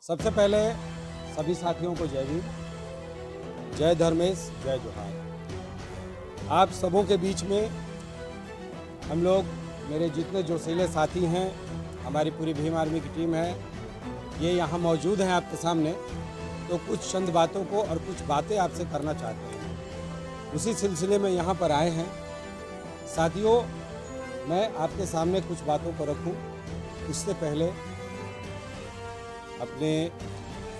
सबसे पहले सभी साथियों को जय भीम, जय धर्मेश, जय जोहार। आप सबों के बीच में हम लोग, मेरे जितने जोशीले साथी हैं, हमारी पूरी भीम आर्मी की टीम है, ये यहाँ मौजूद हैं आपके सामने। तो कुछ चंद बातों को और कुछ बातें आपसे करना चाहते हैं, उसी सिलसिले में यहाँ पर आए हैं। साथियों, मैं आपके सामने कुछ बातों को रखूं, इससे पहले अपने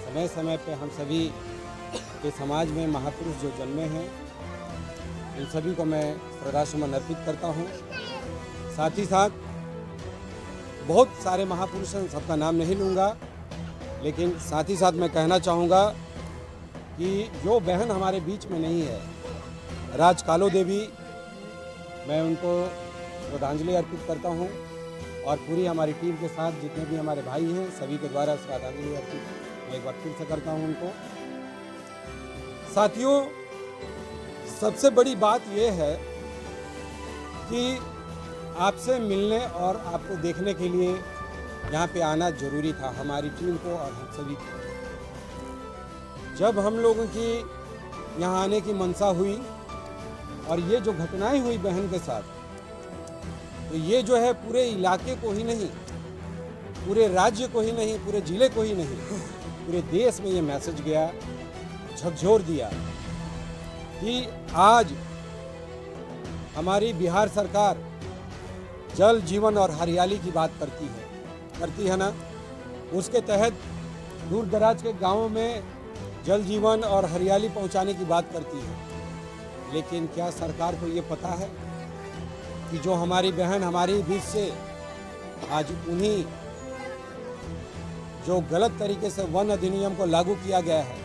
समय समय पे हम सभी के समाज में महापुरुष जो जन्मे हैं, इन सभी को मैं श्रद्धासुमन अर्पित करता हूँ। साथ ही साथ बहुत सारे महापुरुष हैं, सबका नाम नहीं लूँगा, लेकिन साथ ही साथ मैं कहना चाहूँगा कि जो बहन हमारे बीच में नहीं है, राज कालो देवी, मैं उनको श्रद्धांजलि अर्पित करता हूँ और पूरी हमारी टीम के साथ जितने भी हमारे भाई हैं, सभी के द्वारा श्रद्धांजलि अर्पित मैं एक बार फिर से करता हूँ उनको। साथियों, सबसे बड़ी बात यह है कि आपसे मिलने और आपको देखने के लिए यहाँ पे आना जरूरी था, हमारी टीम को और हम सभी को। जब हम लोगों की यहाँ आने की मंशा हुई और ये जो घटनाएं हुई बहन के साथ, तो ये जो है पूरे इलाके को ही नहीं, पूरे राज्य को ही नहीं, पूरे जिले को ही नहीं, पूरे देश में ये मैसेज गया, झकझोर दिया कि आज हमारी बिहार सरकार जल जीवन और हरियाली की बात करती है ना। उसके तहत दूर दराज के गांवों में जल जीवन और हरियाली पहुंचाने की बात करती है, लेकिन क्या सरकार को ये पता है कि जो हमारी बहन हमारी बीच से आज उन्हीं जो गलत तरीके से वन अधिनियम को लागू किया गया है,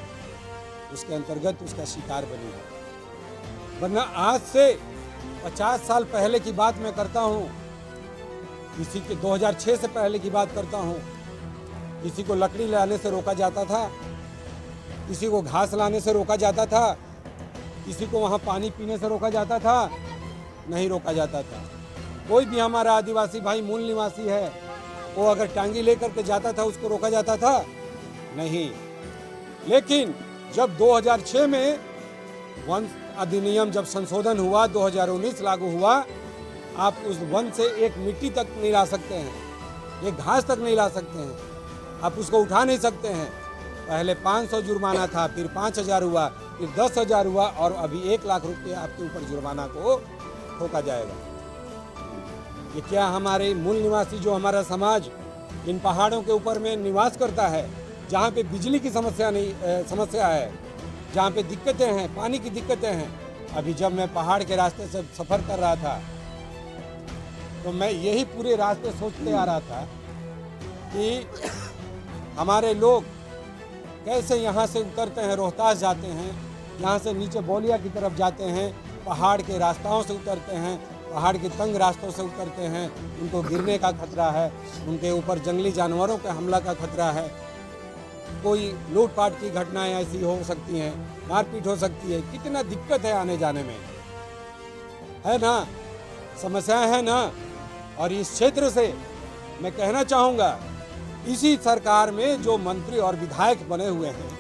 उसके अंतर्गत उसका शिकार बनी है। वरना आज से 50 साल पहले की बात मैं करता हूँ, किसी के 2006 से पहले की बात करता हूँ, किसी को लकड़ी लाने से रोका जाता था, किसी को घास लाने से रोका जाता था, किसी को वहाँ पानी पीने से रोका जाता था, नहीं रोका जाता था। कोई भी हमारा आदिवासी भाई मूल निवासी है, वो अगर टांगी लेकर के जाता था, उसको रोका जाता था नहीं। लेकिन जब 2006 में वन अधिनियम जब संशोधन हुआ, 2019 लागू हुआ, आप उस वन से एक मिट्टी तक नहीं ला सकते हैं, एक घास तक नहीं ला सकते हैं, आप उसको उठा नहीं सकते हैं। पहले 500 जुर्माना था, फिर 5000 हुआ, फिर 10,000 हुआ और अभी 1 लाख रुपये आपके ऊपर जुर्माना को ठोका जाएगा। ये क्या हमारे मूल निवासी जो हमारा समाज इन पहाड़ों के ऊपर में निवास करता है, जहाँ पे बिजली की समस्या है, जहाँ पे दिक्कतें हैं, पानी की दिक्कतें हैं। अभी जब मैं पहाड़ के रास्ते से सफ़र कर रहा था, तो मैं यही पूरे रास्ते सोचते आ रहा था कि हमारे लोग कैसे यहाँ से उतरते हैं, रोहतास जाते हैं, यहाँ से नीचे बौलिया की तरफ जाते हैं, पहाड़ के रास्ताओं से उतरते हैं, पहाड़ के तंग रास्तों से उतरते हैं, उनको गिरने का खतरा है, उनके ऊपर जंगली जानवरों के हमला का खतरा है, कोई लूटपाट की घटनाएं ऐसी हो सकती हैं, मारपीट हो सकती है, कितना दिक्कत है आने जाने में, है ना, समस्याएं है ना। और इस क्षेत्र से मैं कहना चाहूँगा, इसी सरकार में जो मंत्री और विधायक बने हुए हैं,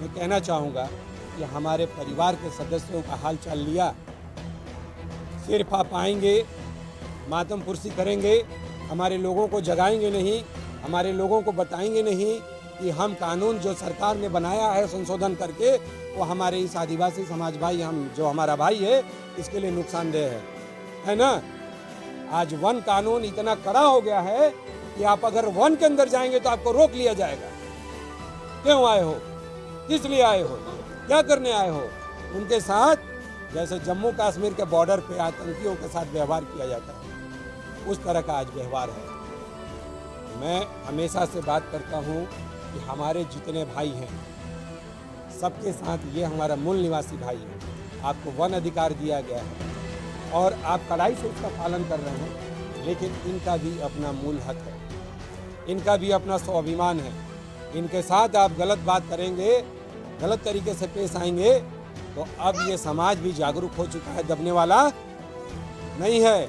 मैं कहना चाहूँगा कि हमारे परिवार के सदस्यों का हाल चाल लिया, सिर्फ आप आएंगे, मातम पुरसी करेंगे, हमारे लोगों को जगाएंगे नहीं, हमारे लोगों को बताएंगे नहीं कि हम कानून जो सरकार ने बनाया है संशोधन करके, वो हमारे इस आदिवासी समाज भाई, हम जो हमारा भाई है, इसके लिए नुकसानदेह है ना। आज वन कानून इतना कड़ा हो गया है कि आप अगर वन के अंदर जाएंगे तो आपको रोक लिया जाएगा। क्यों आए हो, किस लिए आए हो, क्या करने आए हो। उनके साथ जैसे जम्मू कश्मीर के बॉर्डर पे आतंकियों के साथ व्यवहार किया जाता है, उस तरह का आज व्यवहार है। मैं हमेशा से बात करता हूँ कि हमारे जितने भाई हैं, सबके साथ ये हमारा मूल निवासी भाई है, आपको वन अधिकार दिया गया है और आप कड़ाई से उसका पालन कर रहे हैं, लेकिन इनका भी अपना मूल हक है, इनका भी अपना स्वाभिमान है। इनके साथ आप गलत बात करेंगे, गलत तरीके से पेश आएंगे, तो अब ये समाज भी जागरूक हो चुका है, दबने वाला नहीं है।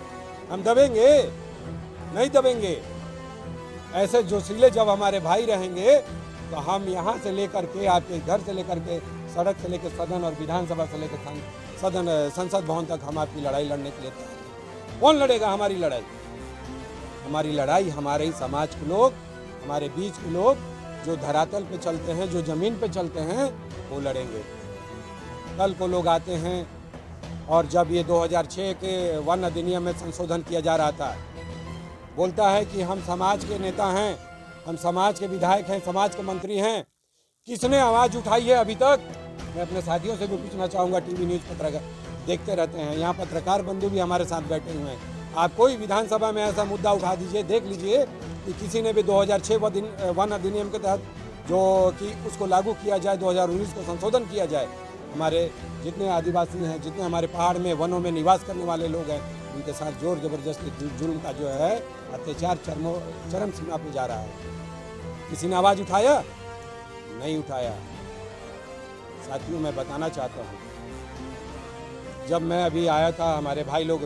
हम दबेंगे नहीं दबेंगे। ऐसे जोशीले जब हमारे भाई रहेंगे तो हम यहाँ से लेकर के, आपके घर से लेकर के, सड़क से लेकर सदन और विधानसभा से लेकर संसद भवन तक हम आपकी लड़ाई लड़ने के लिए तैयार हैं। कौन लड़ेगा हमारी लड़ाई? हमारी लड़ाई हमारे ही समाज के लोग, हमारे बीच के लोग जो धरातल पे चलते हैं, जो ज़मीन पे चलते हैं, वो लड़ेंगे। कल को लोग आते हैं और जब ये 2006 के वन अधिनियम में संशोधन किया जा रहा था, बोलता है कि हम समाज के नेता हैं, हम समाज के विधायक हैं, समाज के मंत्री हैं, किसने आवाज़ उठाई है अभी तक? मैं अपने साथियों से भी पूछना चाहूँगा, टीवी न्यूज़ पत्रकार देखते रहते हैं, यहाँ पत्रकार बंधु भी हमारे साथ बैठे हुए हैं। आप कोई विधानसभा में ऐसा मुद्दा उठा दीजिए, देख लीजिए कि किसी ने भी 2006 वन अधिनियम के तहत जो कि उसको लागू किया जाए, 2019 को संशोधन किया जाए। हमारे जितने आदिवासी हैं, जितने हमारे पहाड़ में, वनों में निवास करने वाले लोग हैं, उनके साथ जोर जबरदस्ती जुल्म का जो है अत्याचार चरम सीमा पे जा रहा है। किसी ने आवाज़ उठाया? नहीं उठाया। साथियों, मैं बताना चाहता हूँ, जब मैं अभी आया था, हमारे भाई लोग